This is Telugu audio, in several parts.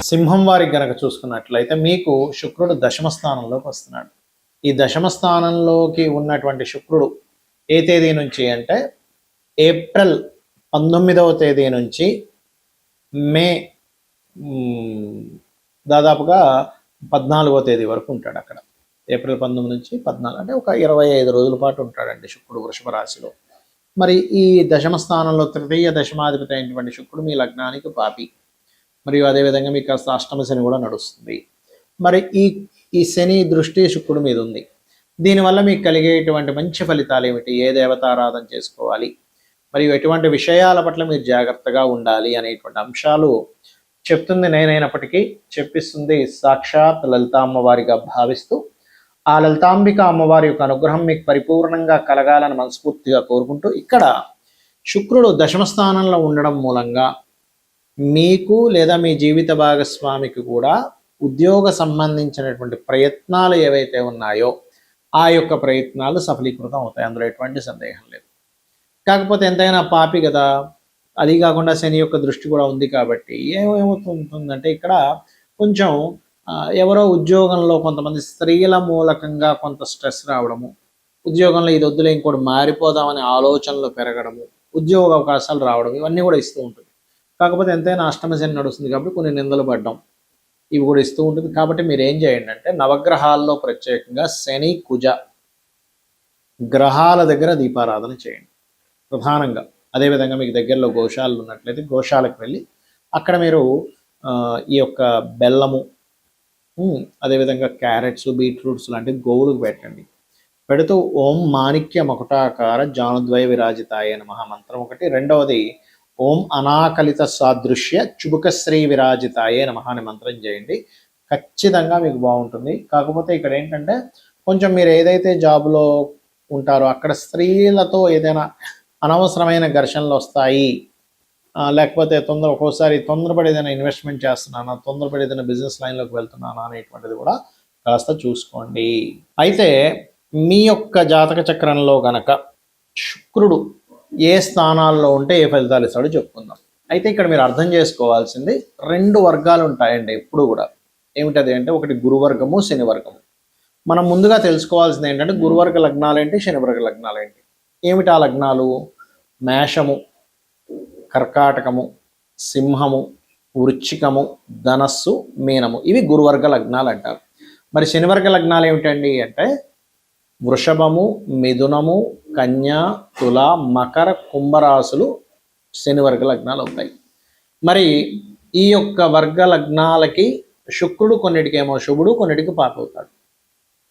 సింహం వారికి గనక చూసుకున్నట్లయితే మీకు శుక్రుడు దశమ స్థానంలోకి వస్తున్నాడు. ఈ దశమ స్థానంలోకి ఉన్నటువంటి శుక్రుడు ఏ తేదీ నుంచి అంటే ఏప్రిల్ 19వ తేదీ నుంచి మే దాదాపుగా 14వ తేదీ వరకు ఉంటాడు అక్కడ. ఏప్రిల్ 19 నుంచి 14 అంటే ఒక 25 రోజుల పాటు ఉంటాడండి శుక్రుడు వృషభ రాశిలో. మరి ఈ దశమ స్థానంలో తృతీయ దశమాధిపతి అయినటువంటి శుక్రుడు మీ లగ్నానికి పాపి, మరియు అదేవిధంగా మీకు కాస్త అష్టమ శని కూడా నడుస్తుంది. మరి ఈ శని దృష్టి శుక్రుడు మీద ఉంది. దీనివల్ల మీకు కలిగేటువంటి మంచి ఫలితాలు ఏమిటి, ఏ దేవతారాధన చేసుకోవాలి, మరియు ఎటువంటి విషయాల పట్ల మీరు జాగ్రత్తగా ఉండాలి అనేటువంటి అంశాలు చెప్తుంది నేనైనప్పటికీ చెప్పిస్తుంది సాక్షాత్ లలితా అమ్మవారిగా భావిస్తూ, ఆ లలితాంబిక అమ్మవారి యొక్క అనుగ్రహం మీకు పరిపూర్ణంగా కలగాలని మనస్ఫూర్తిగా కోరుకుంటూ, ఇక్కడ శుక్రుడు దశమ స్థానంలో ఉండడం మూలంగా మీకు లేదా మీ జీవిత భాగస్వామికి కూడా ఉద్యోగ సంబంధించినటువంటి ప్రయత్నాలు ఏవైతే ఉన్నాయో ఆ యొక్క ప్రయత్నాలు సఫలీకృతం అవుతాయి, అందులో ఎటువంటి సందేహం లేదు. కాకపోతే ఎంతైనా పాపి కదా, అది కాకుండా శని యొక్క దృష్టి కూడా ఉంది కాబట్టి ఏమవుతుందంటే ఇక్కడ కొంచెం ఎవరో ఉద్యోగంలో కొంతమంది స్త్రీల మూలకంగా కొంత స్ట్రెస్ రావడము, ఉద్యోగంలో ఇది వద్దులే ఇంకోటి మారిపోదామనే ఆలోచనలు పెరగడము, ఉద్యోగ అవకాశాలు రావడం, ఇవన్నీ కూడా ఇస్తూ ఉంటుంది. కాకపోతే ఎంతైనా అష్టమ శని నడుస్తుంది కాబట్టి కొన్ని నిందలు పడ్డం ఇవి కూడా ఇస్తూ ఉంటుంది. కాబట్టి మీరు ఏం చేయండి అంటే నవగ్రహాల్లో ప్రత్యేకంగా శని కుజ గ్రహాల దగ్గర దీపారాధన చేయండి ప్రధానంగా. అదేవిధంగా మీకు దగ్గరలో గోశాలలు ఉన్నట్లయితే గోశాలకు వెళ్ళి అక్కడ మీరు ఈ యొక్క బెల్లము, అదేవిధంగా క్యారెట్స్, బీట్రూట్స్ లాంటివి గోవులకు పెట్టండి. పెడుతూ ఓం మాణిక్య మకుటాకార జానుద్వయ విరాజితాయ నమః మంత్రం ఒకటి, రెండవది ఓం అనాకలిత సాదృశ్య చుబుకశ్రీ విరాజితాయే నమః అనే మంత్రం చేయండి. ఖచ్చితంగా మీకు బాగుంటుంది. కాకపోతే ఇక్కడ ఏంటంటే కొంచెం మీరు ఏదైతే జాబ్లో ఉంటారో అక్కడ స్త్రీలతో ఏదైనా అనవసరమైన ఘర్షణలు వస్తాయి, లేకపోతే ఒక్కోసారి తొందరపడి ఏదైనా ఇన్వెస్ట్మెంట్ చేస్తున్నానా, తొందరపడి ఏదైనా బిజినెస్ లైన్లోకి వెళ్తున్నానా అనేటువంటిది కూడా కాస్త చూసుకోండి. అయితే మీ యొక్క జాతక చక్రంలో గనక శుక్రుడు ఏ స్థానాల్లో ఉంటే ఏ ఫలితాలు ఇస్తాడో చెప్పుకుందాం. అయితే ఇక్కడ మీరు అర్థం చేసుకోవాల్సింది 2 వర్గాలు ఉంటాయండి ఎప్పుడు కూడా. ఏమిటది అంటే ఒకటి గురువర్గము, శని వర్గము. మనం ముందుగా తెలుసుకోవాల్సింది ఏంటంటే గురువర్గ లగ్నాలు ఏంటి, శనివర్గ లగ్నాలు ఏంటి. ఏమిటి ఆ లగ్నాలు? మేషము, కర్కాటకము, సింహము, వృశ్చికము, ధనస్సు, మీనము. ఇవి గురువర్గ లగ్నాలు అంటారు. మరి శనివర్గ లగ్నాలు ఏమిటండి అంటే వృషభము, మిథునము, కన్య, తుల, మకర, కుంభరాశులు శనివర్గ లగ్నాలు అవుతాయి. మరి ఈ యొక్క వర్గ లగ్నాలకి శుక్రుడు కొన్నిటికేమో శుభుడు, కొన్నిటికి పాప అవుతాడు.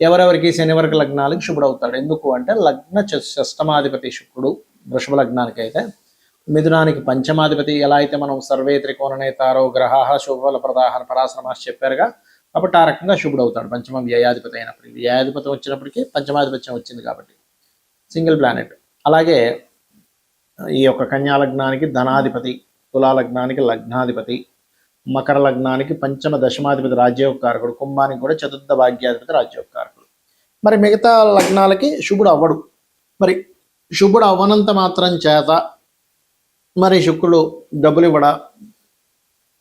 ఎవరెవరికి శనివర్గ లగ్నాలకి శుభుడు అవుతాడు? ఎందుకు అంటే లగ్న షష్టమాధిపతి శుక్రుడు వృషభ లగ్నానికి అయితే, మిథునానికి పంచమాధిపతి. ఎలా అయితే మనం సర్వే త్రికోణనేతారో గ్రహ శుభఫల ప్రదాహన పరాశ్రమాస్ చెప్పారుగా, కాబట్టి ఆ రకంగా శుభుడు అవుతాడు పంచమ వ్యయాధిపతి అయినప్పటికీ. వ్యయాధిపతి వచ్చినప్పటికీ పంచమాధిపత్యం వచ్చింది కాబట్టి సింగిల్ ప్లానెట్. అలాగే ఈ యొక్క కన్యా లగ్నానికి ధనాధిపతి, తులా లగ్నానికి లగ్నాధిపతి, మకర లగ్నానికి పంచమ దశమాధిపతి రాజ్యోగకారకుడు, కుంభానికి కూడా చతుర్థ భాగ్యాధిపతి రాజ్యోగకారకుడు. మరి మిగతా లగ్నాలకి శుభుడు అవ్వడు. మరి శుభుడు అవ్వనంత మాత్రం చేత మరి శుక్రుడు డబ్బులు ఇవ్వడా?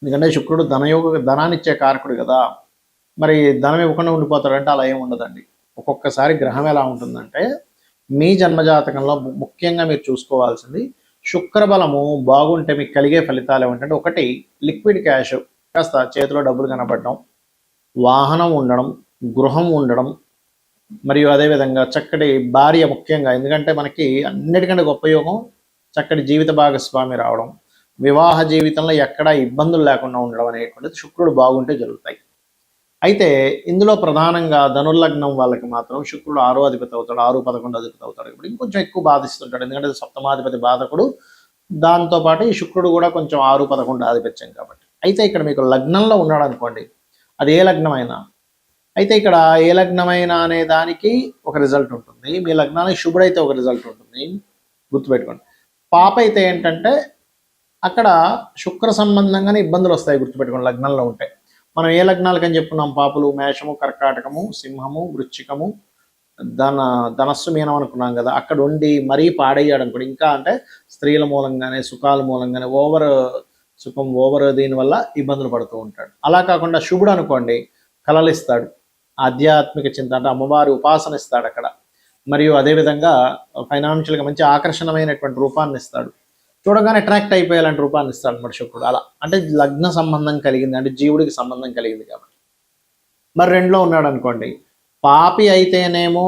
ఎందుకంటే శుక్రుడు ధనాన్నిచ్చే కారకుడు కదా. మరి ధనం ఇవ్వకుండా ఉండిపోతాడంటే అలా ఏమి ఉండదండి. ఒక్కొక్కసారి గ్రహం ఎలా ఉంటుందంటే మీ జన్మజాతకంలో ముఖ్యంగా మీరు చూసుకోవాల్సింది శుక్ర బలము బాగుంటే మీకు కలిగే ఫలితాలు ఏమిటంటే ఒకటి లిక్విడ్ క్యాష్, కాస్త చేతిలో డబ్బులు కనపడడం, వాహనం ఉండడం, గృహం ఉండడం, మరియు అదేవిధంగా చక్కటి భార్య. ముఖ్యంగా ఎందుకంటే మనకి అన్నిటికంటే గొప్ప యోగం చక్కటి జీవిత భాగస్వామి రావడం, వివాహ జీవితంలో ఎక్కడా ఇబ్బందులు లేకుండా ఉండడం అనేటువంటిది శుక్రుడు బాగుంటే జరుగుతాయి. అయితే ఇందులో ప్రధానంగా ధనుర్లగ్నం వాళ్ళకి మాత్రం శుక్రుడు 6వ అధిపతి అవుతాడు, 6-11 అధిపతి అవుతాడు. ఇప్పుడు ఇంకొంచెం ఎక్కువ బాధిస్తుంటాడు, ఎందుకంటే సప్తమాధిపతి బాధకుడు. దాంతోపాటు ఈ శుక్రుడు కూడా కొంచెం 6-11 ఆధిపత్యం కాబట్టి. అయితే ఇక్కడ మీకు లగ్నంలో ఉన్నాడు అనుకోండి, అది ఏ లగ్నమైనా. అయితే ఇక్కడ ఏ లగ్నమైనా అనే దానికి ఒక రిజల్ట్ ఉంటుంది, మీ లగ్నానికి శుభుడైతే ఒక రిజల్ట్ ఉంటుంది, గుర్తుపెట్టుకోండి. పాప అయితే ఏంటంటే అక్కడ శుక్ర సంబంధంగానే ఇబ్బందులు వస్తాయి, గుర్తుపెట్టుకోండి లగ్నంలో ఉంటే. మనం ఏ లగ్నాలకని చెప్పుకున్నాం? పాపులు, మేషము, కర్కాటకము, సింహము, వృశ్చికము, ధనస్సు, మీనం అనుకున్నాం కదా. అక్కడ ఉండి మరీ పాడయ్యాడు అనుకోండి, ఇంకా అంటే స్త్రీల మూలంగానే, సుఖాల మూలంగానే ఓవర్ సుఖం ఓవర్, దీనివల్ల ఇబ్బందులు పడుతూ ఉంటాడు. అలా కాకుండా శుభుడు అనుకోండి, కలలు ఇస్తాడు, ఆధ్యాత్మిక చింత అంటే అమ్మవారి ఉపాసన ఇస్తాడు అక్కడ. మరియు అదేవిధంగా ఫైనాన్షియల్గా మంచి ఆకర్షణమైనటువంటి రూపాన్ని ఇస్తాడు, చూడగానే అట్రాక్ట్ అయిపోయేలాంటి రూపాన్ని ఇస్తాడు అన్నమాట శుక్రుడు. అలా అంటే లగ్న సంబంధం కలిగింది, అంటే జీవుడికి సంబంధం కలిగింది కాబట్టి. మరి రెండులో ఉన్నాడు అనుకోండి, పాపి అయితేనేమో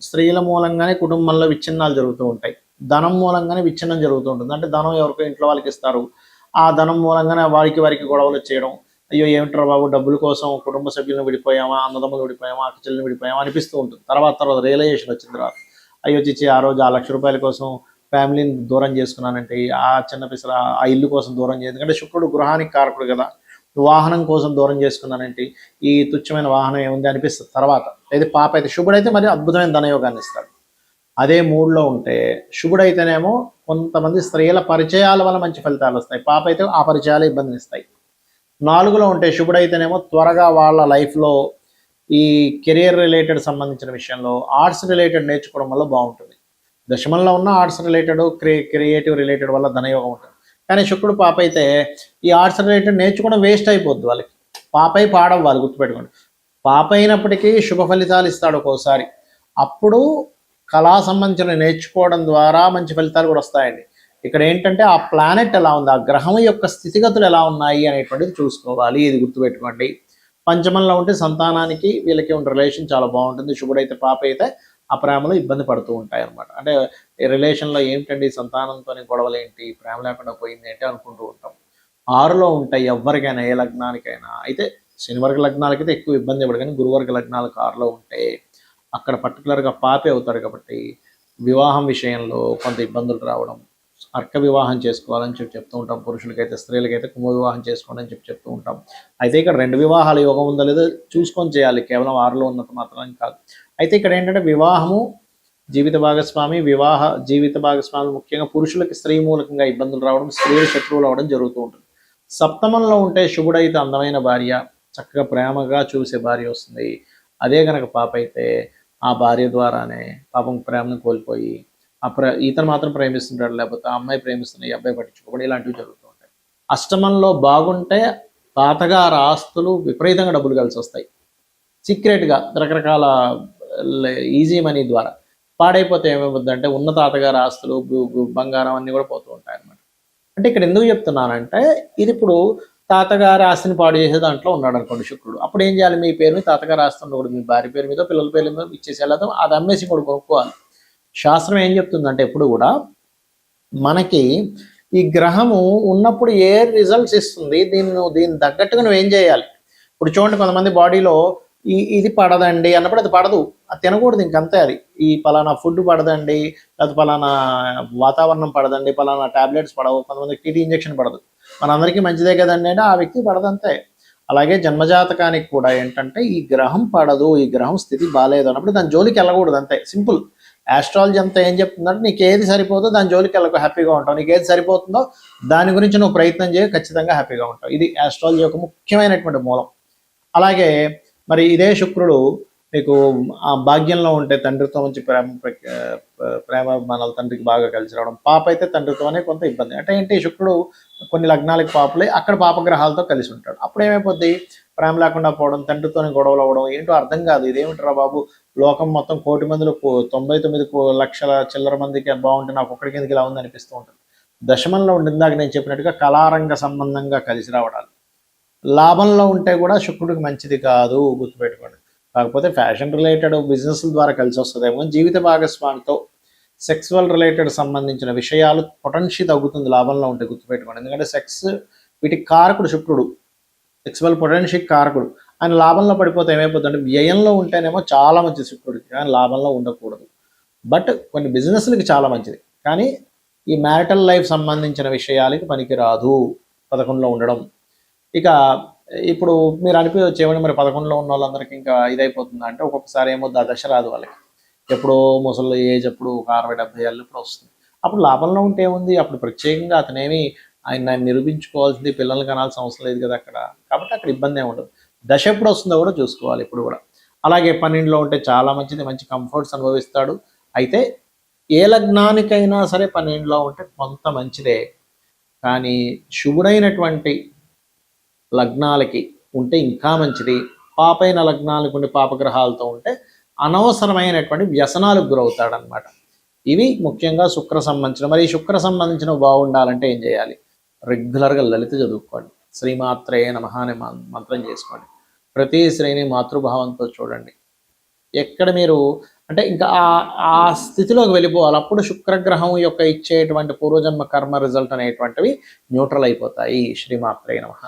స్త్రీల మూలంగానే కుటుంబంలో విచ్ఛిన్నాలు జరుగుతూ ఉంటాయి, ధనం మూలంగానే విచ్ఛిన్నం జరుగుతూ ఉంటుంది. అంటే ధనం ఎవరికో ఇంట్లో వాళ్ళకి ఇస్తారు, ఆ ధనం మూలంగానే వారికి గొడవలు చేయడం, అయ్యో ఏమిట్రా బాబు డబ్బుల కోసం కుటుంబ సభ్యులను విడిపోయామా, అన్నదమ్ములు విడిపోయామా, అక్క చెల్లెలు విడిపోయామా అనిపిస్తూ ఉంటుంది. తర్వాత రియలైజేషన్ వచ్చిన తర్వాత అయ్యో చిచ్చి ఆ రోజు ఆ ₹1,00,000 కోసం ఫ్యామిలీని దూరం చేసుకున్నానంటే, ఆ చిన్న పిసర ఆ ఇల్లు కోసం దూరం చేయదు. ఎందుకంటే శుక్రుడు గృహానికి కారకుడు కదా, వాహనం కోసం దూరం చేసుకున్నానంటే ఈ తుచ్చమైన వాహనం ఏముంది అనిపిస్తుంది తర్వాత. అయితే పాప అయితే శుభుడైతే మరి అద్భుతమైన ధనయోగాన్ని ఇస్తాడు. అదే మూడులో ఉంటే శుభుడైతేనేమో కొంతమంది స్త్రీల పరిచయాల వల్ల మంచి ఫలితాలు వస్తాయి, పాప అయితే ఆ పరిచయాలు ఇబ్బందిని ఇస్తాయి. 4లో ఉంటే శుభుడైతేనేమో త్వరగా వాళ్ళ లైఫ్లో ఈ కెరియర్ రిలేటెడ్ సంబంధించిన విషయంలో ఆర్ట్స్ రిలేటెడ్ నేర్చుకోవడం వల్ల బాగుంటుంది. దశమంలో ఉన్న ఆర్ట్స్ రిలేటెడ్ క్రియేటివ్ రిలేటెడ్ వల్ల ధనయోగం ఉంటుంది. కానీ శుక్రుడు పాప అయితే ఈ ఆర్ట్స్ రిలేటెడ్ నేర్చుకోవడం వేస్ట్ అయిపోద్ది వాళ్ళకి, పాపై పాడవ్వాలి గుర్తుపెట్టుకోండి. పాప అయినప్పటికీ శుభ ఫలితాలు ఇస్తాడు ఒక్కోసారి. అప్పుడు కళా సంబంధించిన నేర్చుకోవడం ద్వారా మంచి ఫలితాలు కూడా వస్తాయండి. ఇక్కడ ఏంటంటే ఆ ప్లానెట్ ఎలా ఉంది, ఆ గ్రహం యొక్క స్థితిగతులు ఎలా ఉన్నాయి అనేటువంటిది చూసుకోవాలి, ఇది గుర్తుపెట్టుకోండి. పంచమంలో ఉంటే సంతానానికి వీళ్ళకి ఉన్న రిలేషన్ చాలా బాగుంటుంది. శుభుడైతే పాప అయితే ఆ ప్రేమలో ఇబ్బంది పడుతూ ఉంటాయి అనమాట. అంటే రిలేషన్లో ఏమిటండి సంతానంతో గొడవలు ఏంటి, ప్రేమ లేకుండా పోయింది ఏంటి అనుకుంటూ ఉంటాం. 6లో ఉంటాయి ఎవరికైనా, ఏ లగ్నానికైనా. అయితే శనివర్గ లగ్నాలకైతే ఎక్కువ ఇబ్బంది ఇవ్వడు, కానీ గురువర్గ లగ్నాలకు 6లో ఉంటే అక్కడ పర్టికులర్గా పాపే అవుతాడు కాబట్టి వివాహం విషయంలో కొంత ఇబ్బందులు రావడం, అర్క వివాహం చేసుకోవాలని చెప్తూ ఉంటాం. పురుషులకైతే, స్త్రీలకైతే కుంభ వివాహం చేసుకోండి అని చెప్తూ ఉంటాం. అయితే ఇక్కడ 2 వివాహాల యోగం ఉందో లేదో చూసుకొని చేయాలి, కేవలం 6లో ఉన్నంత మాత్రం కాదు. అయితే ఇక్కడ ఏంటంటే వివాహము, జీవిత భాగస్వామి, జీవిత భాగస్వామి ముఖ్యంగా పురుషులకి స్త్రీ మూలకంగా ఇబ్బందులు రావడం, స్త్రీలు శత్రువులు అవడం జరుగుతూ ఉంటుంది. సప్తమంలో ఉంటే శుభుడైతే అందమైన భార్య, చక్కగా ప్రేమగా చూసే భార్య వస్తుంది. అదే కనుక పాప అయితే ఆ భార్య ద్వారానే పాపం ప్రేమను కోల్పోయి ఇతను మాత్రం ప్రేమిస్తుంటాడు, లేకపోతే ఆ అమ్మాయి ప్రేమిస్తున్న ఈ అబ్బాయి పట్టించుకోవడం, ఇలాంటివి జరుగుతూ ఉంటాయి. అష్టమంలో బాగుంటే తాతగారు ఆస్తులు విపరీతంగా డబ్బులు కలిసి వస్తాయి, సీక్రెట్గా రకరకాల ఈజీ మనీ ద్వారా. పాడైపోతే ఏమైపోద్దంటే ఉన్న తాతగారి ఆస్తులు, బంగారం అన్నీ కూడా పోతూ ఉంటాయి అన్నమాట. అంటే ఇక్కడ ఎందుకు చెప్తున్నానంటే, ఇది ఇప్పుడు తాతగారి ఆస్తిని పాడు చేసే దాంట్లో ఉన్నాడు అనుకోండి శుక్రుడు, అప్పుడు ఏం చేయాలి, మీ పేరు మీద తాతగారి ఆస్తి ఉండకూడదు, మీ భార్య పేరు మీద పిల్లల పేరు మీద ఇచ్చేసేలా అది అమ్మేసి కూడా కొనుక్కోవాలి. శాస్త్రం ఏం చెప్తుందంటే ఎప్పుడు కూడా మనకి ఈ గ్రహము ఉన్నప్పుడు ఏ రిజల్ట్స్ ఇస్తుంది, దీన్ని తగ్గట్టుగా నువ్వు ఏం చేయాలి. ఇప్పుడు చూడండి, కొంతమంది బాడీలో ఇది పడదండి అన్నప్పుడు అది పడదు, అది తినకూడదు, ఇంకంతే. అది ఈ పలానా ఫుడ్ పడదండి, లేకపోతే పలానా వాతావరణం పడదండి, పలానా టాబ్లెట్స్ పడవు, కొంతమందికి టీటీ ఇంజెక్షన్ పడదు, మనందరికీ మంచిదే కదండి అంటే ఆ వ్యక్తి పడదంతే. అలాగే జన్మజాతకానికి కూడా ఏంటంటే ఈ గ్రహం పడదు, ఈ గ్రహం స్థితి బాగాలేదు అన్నప్పుడు దాని జోలికి వెళ్ళకూడదు, అంతే సింపుల్. ఆస్ట్రాలజీ అంతా ఏం చెప్తుందంటే నీకు ఏది సరిపోతుందో దాని జోలికి వెళ్ళకు, హ్యాపీగా ఉంటావు. నీకు ఏది సరిపోతుందో దాని గురించి నువ్వు ప్రయత్నం చేయ, ఖచ్చితంగా హ్యాపీగా ఉంటావు. ఇది ఆస్ట్రాలజీ యొక్క ముఖ్యమైనటువంటి మూలం. అలాగే మరి ఇదే శుక్రుడు మీకు ఆ భాగ్యంలో ఉంటే తండ్రితో మంచి ప్రేమ మన తండ్రికి బాగా కలిసి రావడం, పాప అయితే తండ్రితోనే కొంత ఇబ్బంది. అంటే ఏంటి, శుక్రుడు కొన్ని లగ్నాలకు పాపలే అక్కడ పాపగ్రహాలతో కలిసి ఉంటాడు, అప్పుడు ఏమైపోద్ది, ప్రేమ లేకుండా పోవడం, తండ్రితోనే గొడవలు అవ్వడం, ఏంటో అర్థం కాదు. ఇదేమిట్రా బాబు, లోకం మొత్తం 1,000,000 మందిలో 99,00,000 చిల్లర మందికి బాగుంటే నాకు ఒక్కడికి ఎందుకు ఇలా ఉంది అనిపిస్తూ ఉంటుంది. దశమంలో ఉండిందాక నేను చెప్పినట్టుగా కళారంగ సంబంధంగా కలిసి రావడాలు. లాభంలో ఉంటే కూడా శుక్రుడికి మంచిది కాదు, గుర్తుపెట్టుకోండి. కాకపోతే ఫ్యాషన్ రిలేటెడ్ బిజినెస్ల ద్వారా కలిసి వస్తుందేమో. జీవిత భాగస్వామితో సెక్సువల్ రిలేటెడ్ సంబంధించిన విషయాలు పొటెన్షి తగ్గుతుంది లాభంలో ఉంటే, గుర్తుపెట్టుకోండి. ఎందుకంటే సెక్స్ వీటికి కారకుడు శుక్రుడు, సెక్సువల్ పొటెన్షియల్ కారకుడు. ఆయన లాభంలో పడిపోతే ఏమైపోతుందంటే, వ్యయంలో ఉంటేనేమో చాలా మంచిది శుక్రుడికి, కానీ లాభంలో ఉండకూడదు. బట్ కొన్ని బిజినెస్లకి చాలా మంచిది, కానీ ఈ మ్యారిటల్ లైఫ్ సంబంధించిన విషయాలకి పనికిరాదు 11లో ఉండడం. ఇక ఇప్పుడు మీరు అనిపించవచ్చు, ఏమని మరి 11లో ఉన్న వాళ్ళందరికీ ఇంకా ఇదైపోతుందా అంటే, ఒక్కొక్కసారి ఏమో దశ రాదు వాళ్ళకి, ఎప్పుడో ముసలి ఏజ్ అప్పుడు ఒక 60-70 ఏళ్ళు ఇప్పుడు వస్తుంది. అప్పుడు లాభంలో ఉంటే ఏముంది, అప్పుడు ప్రత్యేకంగా అతనేమి ఆయన నిరూపించుకోవాల్సింది, పిల్లల్ని కనాల్సిన అవసరం లేదు కదా అక్కడ, కాబట్టి అక్కడ ఇబ్బంది ఏమి ఉండదు. దశ ఎప్పుడు వస్తుందో కూడా చూసుకోవాలి ఇప్పుడు కూడా. అలాగే 12లో ఉంటే చాలా మంచిది, మంచి కంఫర్ట్స్ అనుభవిస్తాడు. అయితే ఏ లగ్నానికైనా సరే 12లో ఉంటే కొంత మంచిదే, కానీ శుభుడైనటువంటి లగ్నాలకి ఉంటే ఇంకా మంచిది. పాపైన లగ్నాలకు ఉండి పాపగ్రహాలతో ఉంటే అనవసరమైనటువంటి వ్యసనాలకు గురవుతాడనమాట. ఇవి ముఖ్యంగా శుక్ర సంబంధించిన. మరి ఈ శుక్ర సంబంధించినవి బాగుండాలంటే ఏం చేయాలి? రెగ్యులర్గా లలిత చదువుకోండి. శ్రీమాత్రే నమః అనే మంత్రం చేసుకోండి. ప్రతి శ్రేణి మాతృభావంతో చూడండి. ఎక్కడ మీరు అంటే ఇంకా ఆ స్థితిలోకి వెళ్ళిపోవాలి. అప్పుడు శుక్రగ్రహం యొక్క ఇచ్చేటువంటి పూర్వజన్మ కర్మ రిజల్ట్ అనేటువంటివి న్యూట్రల్ అయిపోతాయి. శ్రీమాత్రే నమః.